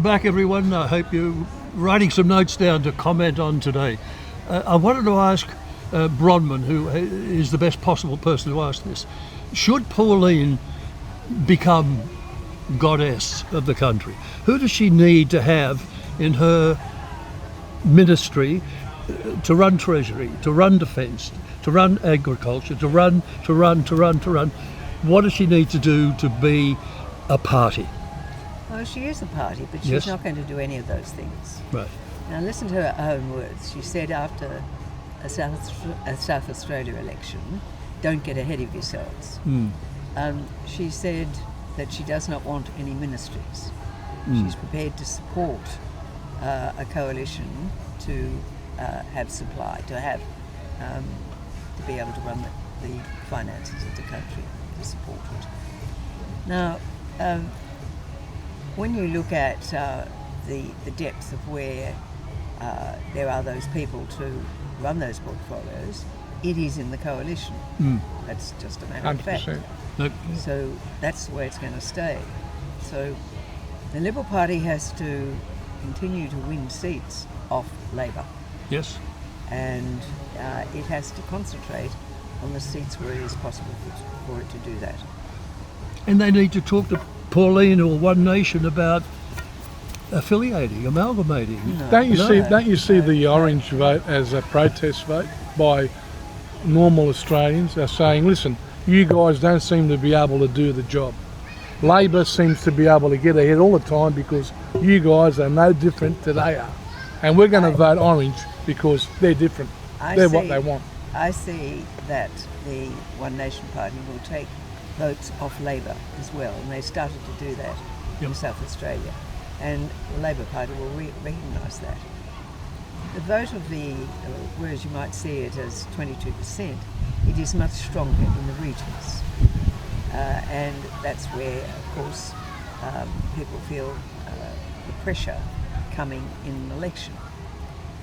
Back everyone, I hope you're writing some notes down to comment on today. I wanted to ask Bronwyn, who is the best possible person to ask this, should Pauline become goddess of the country? Who does she need to have in her ministry to run Treasury, to run Defence, to run Agriculture, to run? What does she need to do to be a party? Well, she is a party, but she's Yes. not going to do any of those things. Right. Now, listen to her own words. She said after a South Australia election, don't get ahead of yourselves. She said that she does not want any ministries. She's prepared to support a coalition to have supply, to be able to run the finances of the country, to support it. Now, when you look at the depth of where there are those people to run those portfolios, it is in the coalition. That's just a matter of fact. 100%. Nope. So that's the way it's going to stay. So the Liberal Party has to continue to win seats off Labor, Yes. and it has to concentrate on the seats where it is possible for it to do that. And they need to talk to Pauline or One Nation about affiliating, amalgamating. Don't you see the orange vote as a protest vote by normal Australians? They're saying, listen, you guys don't seem to be able to do the job. Labor seems to be able to get ahead all the time because you guys are no different to they are. And we're going to vote orange because they're different. They're what they want. I see that the One Nation Party will take votes off Labor as well, and they started to do that in South Australia. And the Labor Party will recognise that. The vote of whereas you might see it as 22%, it is much stronger in the regions. And that's where, of course, people feel the pressure coming in an election.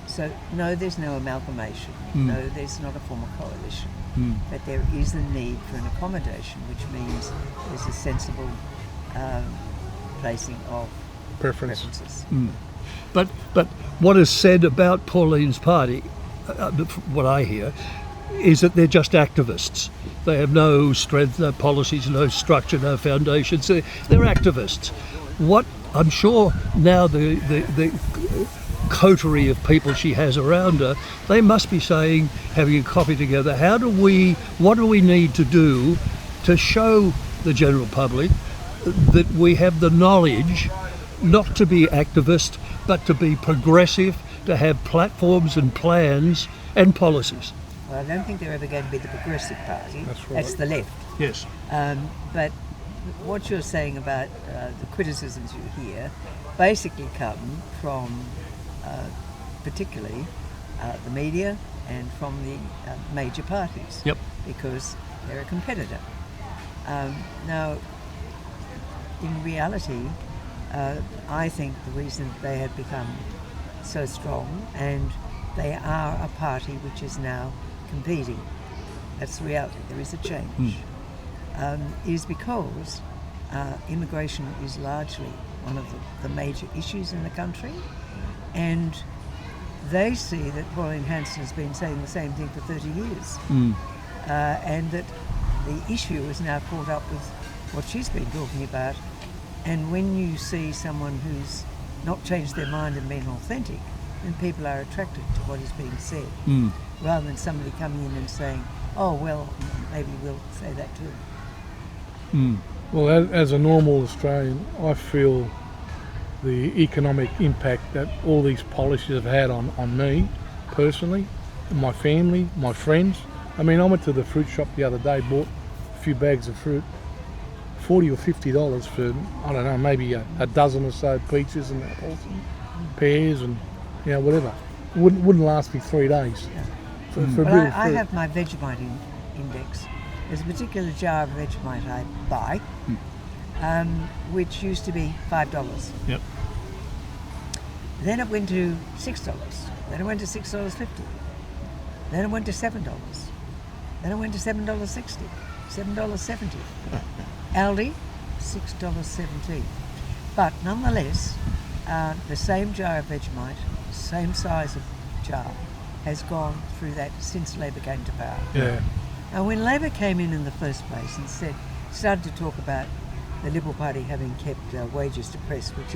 So, no, there's no amalgamation. No, there's not a formal coalition. But there is a need for an accommodation, which means there's a sensible placing of preferences. But what is said about Pauline's party, what I hear, is that they're just activists. They have no strength, no policies, no structure, no foundations. They're activists. What I'm sure now the coterie of people she has around her, they must be saying, having a coffee together, what do we need to do to show the general public that we have the knowledge not to be activist, but to be progressive, to have platforms and plans and policies. Well, I don't think they're ever going to be the Progressive Party. That's right. That's the left. Yes. But what you're saying about the criticisms you hear basically come from particularly the media and from the major parties. Yep. Because they're a competitor. Now, in reality, I think the reason they have become so strong, and they are a party which is now competing, that's the reality, there is a change, is because immigration is largely one of the major issues in the country, and they see that Pauline Hanson has been saying the same thing for 30 years, and that the issue is now caught up with what she's been talking about. And when you see someone who's not changed their mind and been authentic, then people are attracted to what is being said, rather than somebody coming in and saying, oh, well, maybe we'll say that too. Well, as a normal Australian, I feel the economic impact that all these policies have had on me personally, my family, my friends. I mean, I went to the fruit shop the other day, bought a few bags of fruit, $40 or $50 for, I don't know, maybe a dozen or so peaches and apples and pears and, you know, whatever. Wouldn't last me 3 days for a bit of fruit. I have my Vegemite index. There's a particular jar of Vegemite I buy, which used to be $5. Yep. Then it went to $6. Then it went to $6.50. Then it went to $7. Then it went to $7.60, $7.70. Aldi, $6.17. But nonetheless, the same jar of Vegemite, same size of jar, has gone through that since Labor came to power. Yeah. Now, when Labor came in the first place and started to talk about the Liberal Party having kept wages depressed, which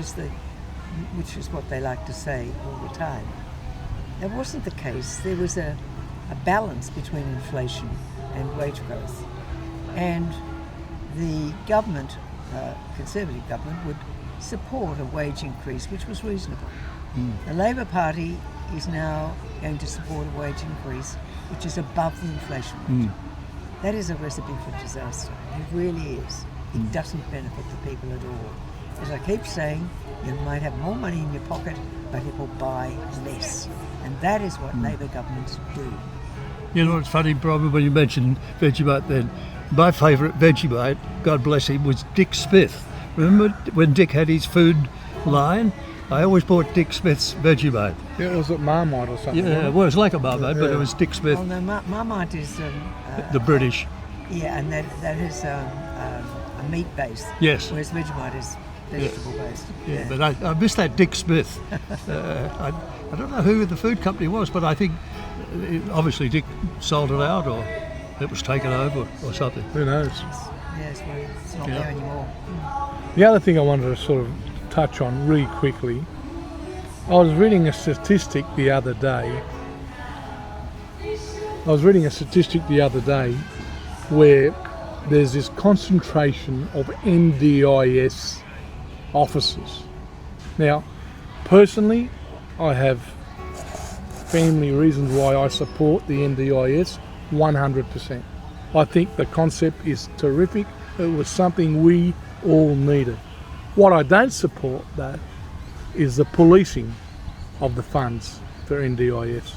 is what they like to say all the time, that wasn't the case. There was a balance between inflation and wage growth, and the government, Conservative government, would support a wage increase which was reasonable. The Labor Party is now going to support a wage increase which is above the inflation rate. That is a recipe for disaster. It really is. It doesn't benefit the people at all. As I keep saying, you might have more money in your pocket, but it will buy less. And that is what Labor governments do. You know, it's funny, probably when you mentioned Vegemite then, my favourite Vegemite, God bless him, was Dick Smith. Remember when Dick had his food line? I always bought Dick Smith's Vegemite. Yeah, was it Marmite or something? Yeah, well, it was like a Marmite, but it was Dick Smith, Oh no, Marmite is the British. yeah, and that is a meat base. Yes. Whereas Vegemite is vegetable based. Yeah, but I miss that Dick Smith. I don't know who the food company was, but I think obviously Dick sold it out or it was taken over or something. Who knows? Yes, well, it's not Yeah. there anymore. The other thing I wanted to sort of touch on really quickly, I was reading a statistic the other day. Where there's this concentration of NDIS officers. Now, personally, I have family reasons why I support the NDIS 100%. I think the concept is terrific. It was something we all needed. What I don't support, though, is the policing of the funds for NDIS.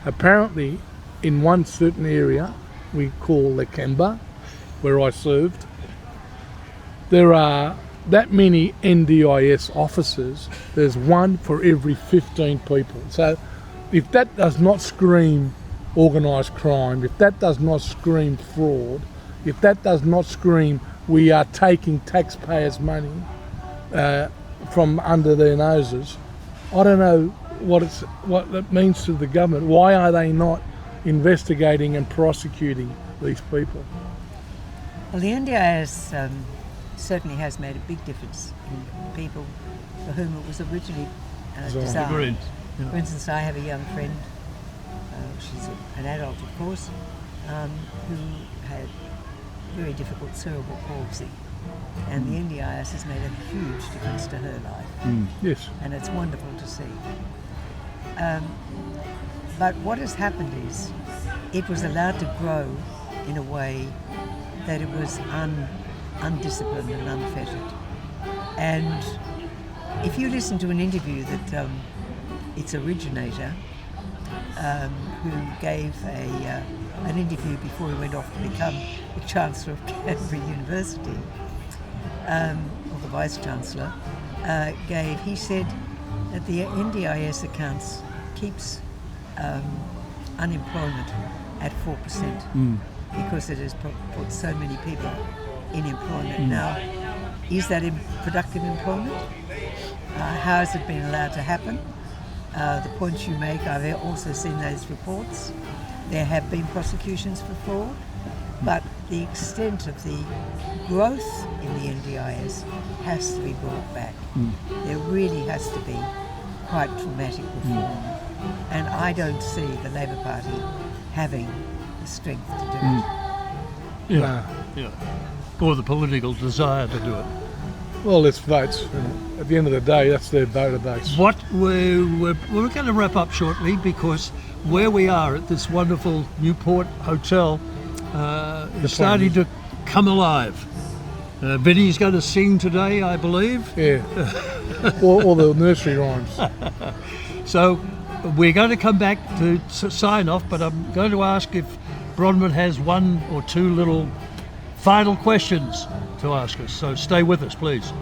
Apparently, in one certain area we call Lakemba, where I served, there are that many NDIS officers. There's one for every 15 people. So if that does not scream organised crime, if that does not scream fraud, if that does not scream we are taking taxpayers' money from under their noses, I don't know what it means to the government. Why are they not investigating and prosecuting these people? Well, the NDIS certainly has made a big difference in people for whom it was originally designed. Agreed. Yeah. For instance, I have a young friend, she's an adult of course, who had very difficult cerebral palsy, and the NDIS has made a huge difference to her life. Yes. And it's wonderful to see. But what has happened is it was allowed to grow in a way that it was undisciplined and unfettered. And if you listen to an interview that its originator, who gave an interview before he went off to become the Chancellor of Canterbury University, or the Vice Chancellor, he said that the NDIS accounts keeps unemployment at 4% because it has put so many people in employment. Now, is that productive employment? How has it been allowed to happen? The points you make, I've also seen those reports. There have been prosecutions for fraud, but the extent of the growth in the NDIS has to be brought back. There really has to be quite dramatic reform. And I don't see the Labor Party having the strength to do it. Yeah. Or the political desire to do it. Well, it's votes. And at the end of the day, that's their voter base. What we're going to wrap up shortly because where we are at this wonderful Newport Hotel is starting to come alive. Vinny's going to sing today, I believe. Yeah. All the nursery rhymes. So we're going to come back to sign off, but I'm going to ask if Bronwyn has one or two little final questions to ask us. So stay with us, please.